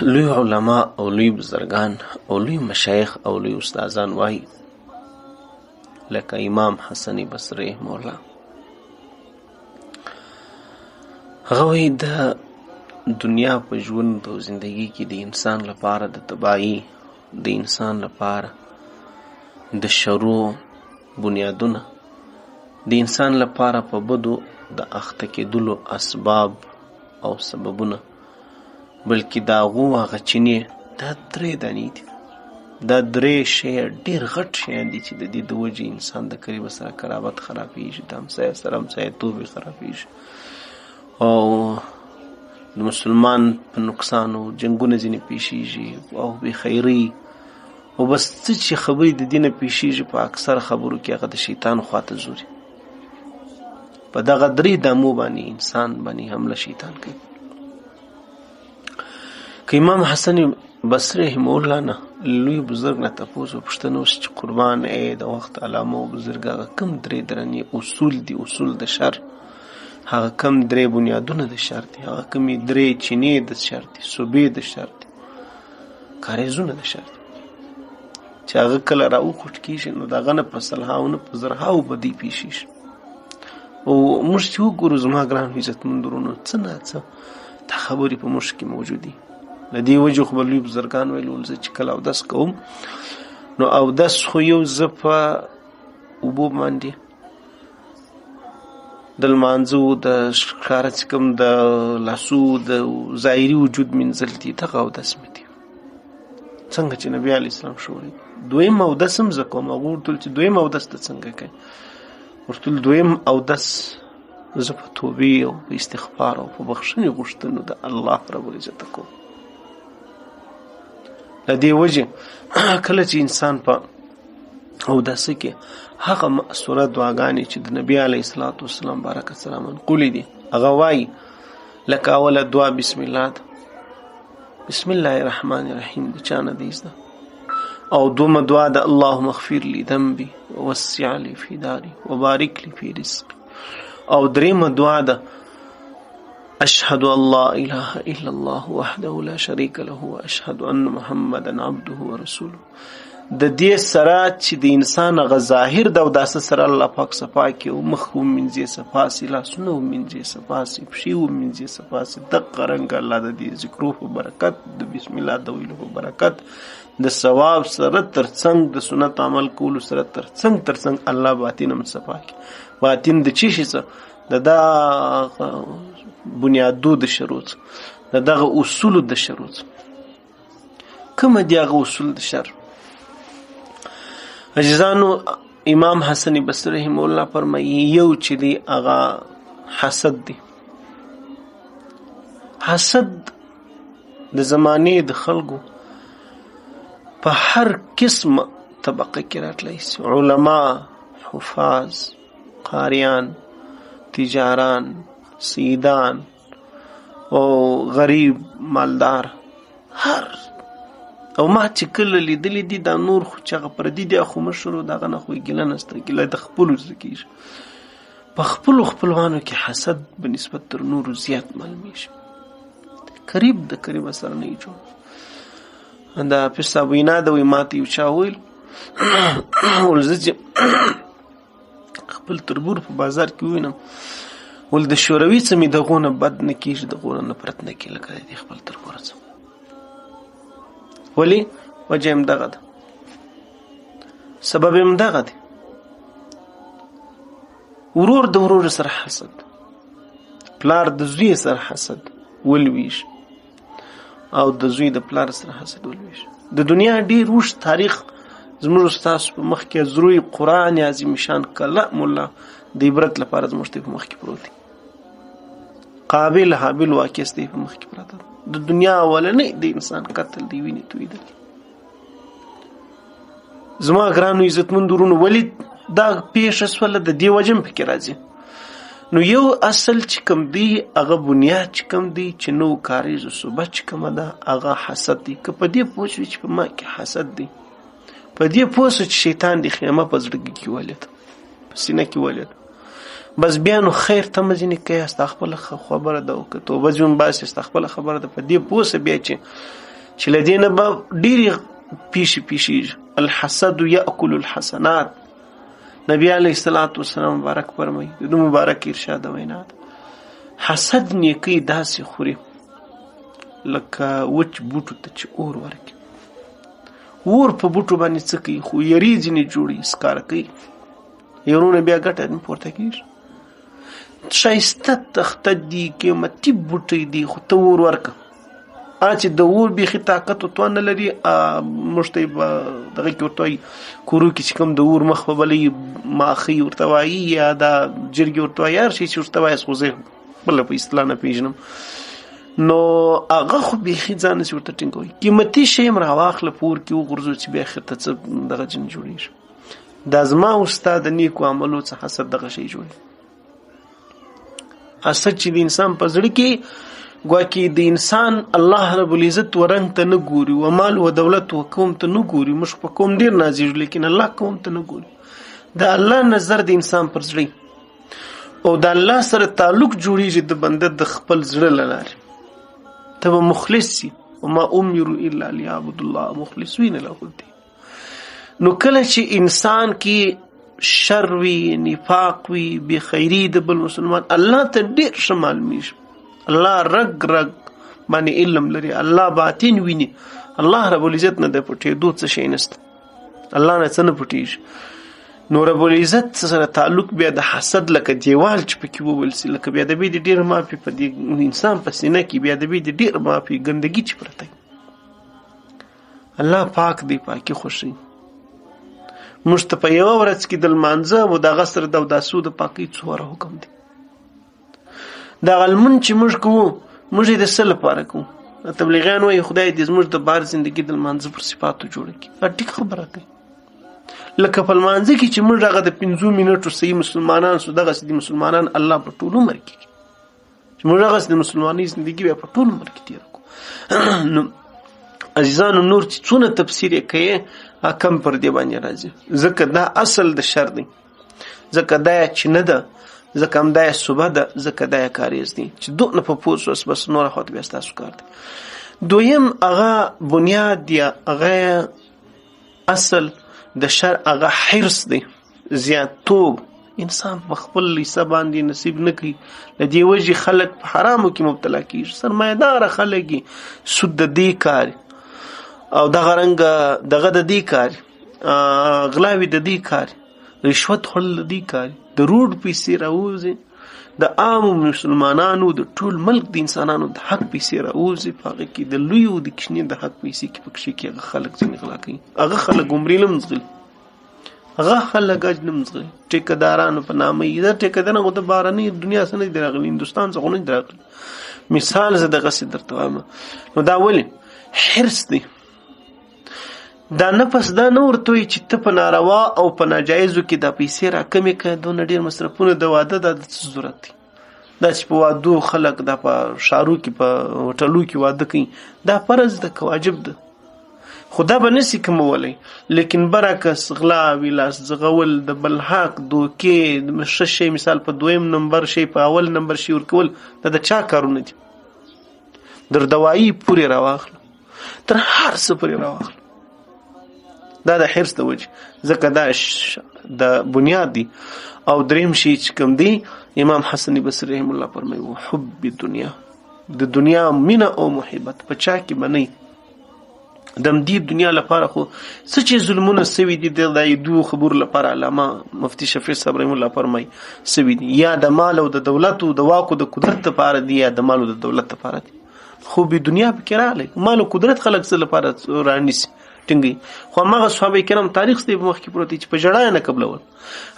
لوی علما او لوی بزرگان او لوی مشایخ او لوی استادان وایي لکه امام حسن بصری رحمه الله، هغه وایي د دنیا په ژوند او زندگی کې د انسان لپاره د تباہی، د انسان لپاره د شرو بنیادونه، د انسان لپاره په بدو د اخته کېدلو اسباب او سببونه، بلکې د هغو هغه چینې دا درې دانې دي. دا درې شی ډېر غټ شیان دي چې د دې د وجې انسان د قریبه سره قرابت خرابېږي، د همسایه سره همسایه‌توب خرابېږي او د مسلمان په نقصان او جنګونه ځینې پیښیږي او بېخیري او بس څه چې خبرې د دې نه پیښیږي په اکثر خبرو کې هغه د شیطان خواته ځوري. په دغه درې دامو باندې انسان باندې حمله شیطان کوي. که امام حسن بصری رحمه الله نه لوی بزرګ نه تپوس وپوښتنه وشي چې قربان ای د وخت علامه او بزرګ هغه کوم درې درنې اصول دي، اصول د شر، هغه کم درې بنیادونه د شر دي، هغه کمې درې چینې د شر دي، صوبې د شر دي، کاریزونه د شر دي چې هغه کله راوخوټ کېږي نو د هغه نه په سلهاو نه په زرهاو بدۍ پیښیږي. او موږ چې وګورو زما ګرانو عزتمندو ورونو، څه ناڅه دا خبرې په موږ کې موجودي. له دې وجې خو به لوی بزرګان ویل ول زه چې کله اودس کوم نو اودس خو یو زه په اوبو باندې د لمانځو د ښکاره چې کوم د لاسو د ظاهري وجود مینځل دي دغه اودس مې دي څنګه چې نبي علیه السلام ښوولی. دویم اودس هم زه کوم. هغه ورته ویل چې دویم اودس ته څنګه کوې؟ ورته ویل دویم اودس زه په توبې او په استغفار او په بخښنې غوښتنو د الله رب العزت کوم. له دې وجې کله چې انسان په اوداسه کې هغه مأثوره دعاګانې چې د نبي علیه الصلاة والسلام بارکه سلام منقولې دي هغه وایي، لکه اوله دعا بسم الله ده، بسم الله الرحمن الرحیم د چا نه دی زده، او دومه دعا ده اللهم اغفر لي ذنبي ووسع لي في داري وبارك لي في رزقي، او دریمه دعا ده اشهد ان لا اله الا الله وحده لا شريك له واشهد ان محمدا عبده ورسوله. د دې سره چې د انسان غ ظاهر د اوداسه سره الله پاک صفا کې او مخ ومنځي صفا سي، لاسونه ومنځي صفا سي، پښې ومنځي صفا سي. دغه رنګ الله د دې ذکرو په برکت، د بسم الله د ویلو په برکت، د ثواب سره ترڅنګ د سنت عمل کولو سره ترڅنګ الله باطن هم صفا کې. باطن د چی شي څه د دا بنیادو د شروط، دغه اصول د شروط کوم دي؟ هغه اصول د شر عزیزانو، امام حسن بصری رحمه الله فرمایي یو چې دی هغه حسد دی. حسد د زمانې د خلکو په هر قسم طبقه کې راتلی سي، علما، حفاظ، قاریان، تجاران، سیدان او غریب مالدار، هر او ما چې کله لیدلی دي دا نور خو چې هغه پردي دي خو مشرو دغه نه خو ګیله نسته، ګیله د خپلو زده کېږي. په خپلو خپلوانو کې حسد به نسبت تر نورو زیات معلومیږي. قریب د قریبه سره نه جوړ. دا پستا وینا د وی ماته یو چا ویل ول زه چې خپل تربور په بازار کې وینم ول د شوروي څه مې دغونه بد نه کېږي، دغونه نفرت نه کېږي لکه د خپل تربور څه. ولی وجه هم دغه ده، سبب هم دغه دی. ورور د ورور سره حسد، پلار د زوی سره حسد ولویش، او د زوی د پلار سره حسد ولویش. د دنیا ډیر اوږد تاریخ زموږ ستاسو په مخ کې زروی قرآن عظیم شان کلام الله د عبرت لپاره زموږ په مخ کې پروت دی. قابل حابل واقع دی په مخ کې پراته. د دنیا اولنې د انسان قتل دی ویني تویدل. زما ګرانو عزتمند ورونو، ولی دا پیښه سوله د دې وجه پکې راځي. نو یو اصل چې کوم دی هغه بنیاد چې کوم دی چې نو کاریزو صوبه چې کومه ده هغه حسد دی. که په دې پوه شوې چې په ما کې حسد دی، په دې پوه شو چې شیطان دی خیمه په زړګي کې ولید، په سینه کې ولید، بس بیا نو خیر ته مځینې کوي، ستا خپله خبره ده، او که توبه ځون باسي ستا خپله خبره ده. په دې پوه شه بیا چې چې له دې نه به ډېرې پیشیږي. الحسد یأکل الحسنات. نبی علیه الصلاة والسلام مبارک فرمایي، د مبارک ارشاد وینا ده، حسد نیکي داسې خوري لکه وچ بوټو ته چې اور ورکړي. اور په بوټو باندې څه کوي؟ خو یری ځینې جوړي، ښکاره کوي، یرونه بیا ګټه نه پورته کېږي. ښایسته تخته دي، قیمتي بوټی دي، خو ته اور ورکړه. چې د اور بیخي طاقت او توان نه لري، موږ ته به دغه کې ورته وایي کورو کې چې کوم د اور مخ به بلوي، ماخۍ ورته وایي یا دا جرګې ورته وایي، هر شی چې ورته وایاست، خو زه خپله په اصطلاح نه پېژنم. نو هغه خو بیخي ځان نسي ورته ټینګوي. قیمتي شی م راواخله په اور کې وغورځو چې بیا اخر ته څه دغه جن جوړېږي. دا زما او ستا د نیکو عملو څه حسد دغه شی جوړي. حسد چې د انسان په زړه کې ګواکې د انسان الله رب العزت ورنګ ته نه ګوري، و مال و دولت و قوم ته نه ګوري. موږ په قوم ډېر نازېږو، لیکن الله قوم ته نه ګوري. د الله نظر د انسان پر زړه او د الله سره تعلق جوړېږي د بنده د خپل زړه له لارې. ته به مخلص سي، وما امروا الا ليعبدوا الله مخلصین له الدین. نو کله چې انسان کې شر وي، نفاق وي، بې خیري د بل مسلمان، الله ته ډېر ښه معلومېږي. الله رګ رګ باندې علم لري، الله باطن ویني. الله رب العزت نه د پټېدو څه شی نشته، الله نه څه نه پټېږي. نو رب العزت سره تعلق بیا د حسد لکه دیوال چې پکې وویل سي، لکه بیا د بې د ډېر مافي په دې انسان په سینه کې بیا د بې د ډېر مافي ګندګي چې پرته. الله پاک دی، پاکي خوښوي. موږ ته په یوه ورځ کې د لمانځه او دغه سره د اوداسو د پاکۍ څومره حکم دی. دغه لمونځ چې موږ کوو، موږ یې د څه لپاره کوو؟ تبلیغیان وایي خدای دې زموږ د بار زندګي د لمانځه پر صفاتو جوړه کړي. ټیک خبره کوي. لکه په لمانځه کې چې موږ هغه د 5 منټو صحیح مسلمانان سو، دغسې د مسلمانان الله په ټول عمر کې چې موږ هغسې د مسلمانۍ زندګي بیا په ټول عمر کې تېره کړو. نو عزیزانو، نور چې څونه تفسیر یې کوي کم پر دې باندې راځي، ځکه دا اصل د شر دی، ځکه دا چینه ده، ځکه هم دا صوبه ده، ځکه دا کاریز دی چې دونه په پوه شوست، بس نوره خواته بیا ستاسو کار دی. دویم هغه بنیاد دی، هغه اصل د شر هغه حرص دی، زیاتوب. انسان په خپل حصه باندې نصیب نه کوي، له دې وجې خلک په حرامو کې مبتلا کېږي. سرمایه‌داره خلک یې سود د دې کار او دغه رنګه دغه د دې کار، غلاوي د دې کار، رشوت خوړل د دې کار، د روډ پیسې راوځي، د عامو مسلمانانو د ټول ملک د انسانانو د حق پیسې راوځي، په هغه کې د لوی او د کوچني د حق پیسې کې پکښې کې هغه خلک ځینې غلا کوي. هغه خلک عمرې نه مزغلي، هغه خلک اج نه مزغلي، ټیکهدارانو په نامه یې. دا ټیکهداران خو د بهرنۍ دنیا څخه نه دي راغلي، هندوستان څخه نه دي راغلي. مثال زه دغسې درته وایم. نو دا ولې حرص دی؟ دا نفس دا نه ورته وایي چې ته په ناروا او په ناجایزو کې دا پیسې راکمې کړه، دونه ډېر مصرفونه د واده دا د څه ضرورت دی؟ دا چې په وادو خلک دا په ښارو کې په هوټلو کې واده کوي، دا فرض ده که واجب ده؟ خو دا به نسي کمولی. لیکن برعکس غلاوي، لاس ځغول، د بل حق، دوکې، ښه شی مثال په 2م نمبر شی په اول نمبر شی ورکول، دا د چا کارونه دي؟ در دوایي پورې راواخله، تر هر څه پورې راواخله. دا د حرص د وجې، ځکه دا د بنیاد دی. او دریم شی چې کوم دی، امام حسن بصري رحم الله فرمایي حب دنیا، د دنیا مینه او محبت په چا کې به نه د دې دنیا لپاره. خو څه چې ظلمونه سوي دي د دو خبرو لپاره علامه مفتی شفیع صاحب رحم الله فرمایي سوي دي، یا د مال او د دولت او د واک او د قدرت لپاره دي، یا د مال او د دولت لپاره دي. خو به دنیا پکې راغلی، مال او قدرت خلک څه لپاره رانیسي ټینګي. خو هماغه صحابه کرام تاریخ دی په مخ کې پروت چې په جړا نه قبلول.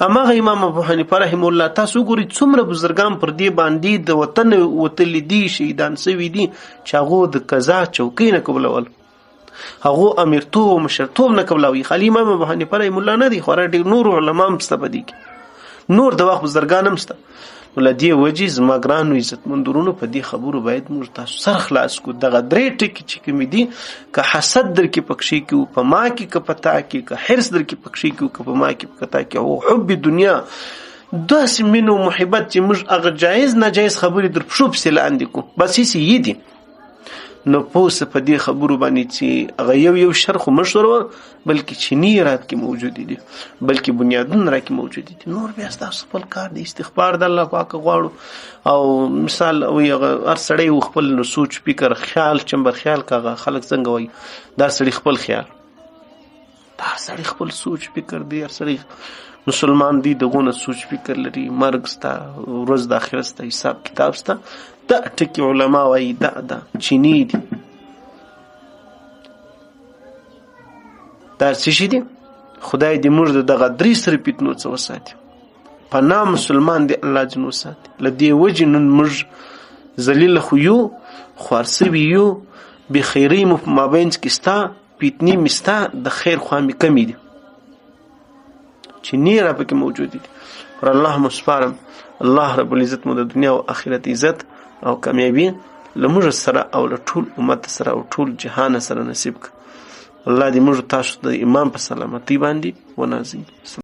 هماغه امام ابو حنیفه رحم الله، تاسو ګورئ څومره بزرګان پر دې باندې د وطن وتلي دي، شهیدان سوي دي، چې هغه د قضا چوکۍ نه قبلول، هغه امیرتوب او مشرتوب نه قبلوي. خالي امام ابو حنیفه رحم الله نه دی، خو ډېر نور علما هم شته په دې کې، نور د وخت بزرګان هم شته. نو له دې وجې زما ګرانو عزتمندورونو په دې خبرو باید موږ تاسو سر خلاص کړو. دغه 3 ټکي چې کومې دي، که حسد در کې پکښې کړو په ما کې، که په تا کې، که حرص در کې پکښې کړو که په ما کې، که تا کې، او حب دنیا، داسې مینه او محبت چې موږ هغه جایز ناجایز خبرې در پښو پسې لاندې کړو، بس هېڅ یې دي. نو پوسه په دې خبرو باندې چې هغه یو شر خو مشهور وه بلکې چینی رات کې موجود دي بلکې بنیادونه را کې موجود دي. نور بیا ستاسو خپل کار دی استغفار د الله پاک غواړو او مثال هر سړی خپل نو سوچ فکر خیال چمبر خیال کاغه خلک څنګه وایي دا سړی خپل خیال دا سړی خپل سوچ فکر دی. هر سړی مسلمان دی دغونه سوچ فکر لري مرګ ستا ورځ د آخرت ستا حساب کتاب ستا دا ټکي علما وایي دا چینی دي دا څه شي دي. خدای دې موږ د دغه درې سره فتنو څخه وساتي پناه مسلمان دی الله جن وساتي. له دې وجې نن موږ ذلیل خو یو خوار سوي یو بې خیرۍ مو په مابینځ کې ستا فتنې مې ستا د خیر خوا مې کمې دي چینی را پکې موجود دي. پر الله مو سپارم الله رب العزت مو د دنیا او آخرت عزت او کامیابی له موږ سره او له ټول امت سره او ټول جهان سره نصیب کړه. الله دې موږ تاسو د ایمان په سلامتۍ باندې ونازي.